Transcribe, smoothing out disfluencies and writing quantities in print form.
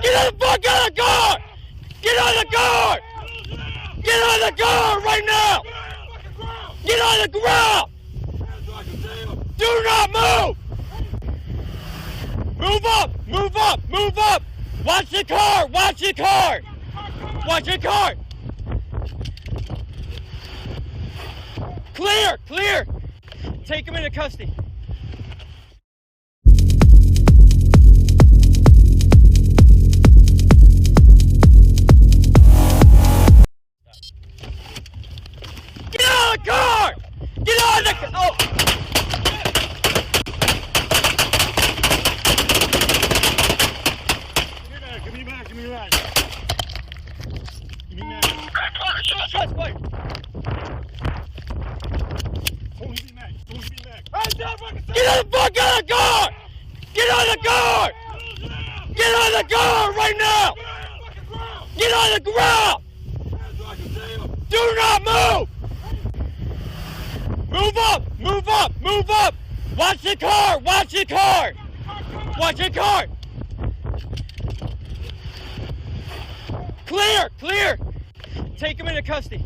Get the fuck out of the car! Get out of the car! Get out of the car right now! Get out of the ground! Do not move! Move up! Move up! Move up! Watch the car! Watch the car! Watch your car! Clear! Clear! Take him into custody. Get out of the car! Get out of the car! Oh! Give me back, give me back. Give me back. Shots fired! Don't hit me back. Don't hit me back. Get the fuck out of the car! Get out of the car! Get out of the car right now! Get out of the ground! Do not move! Move up! Move up! Move up! Watch the car! Watch the car! Watch your car! Clear! Clear! Take him into custody.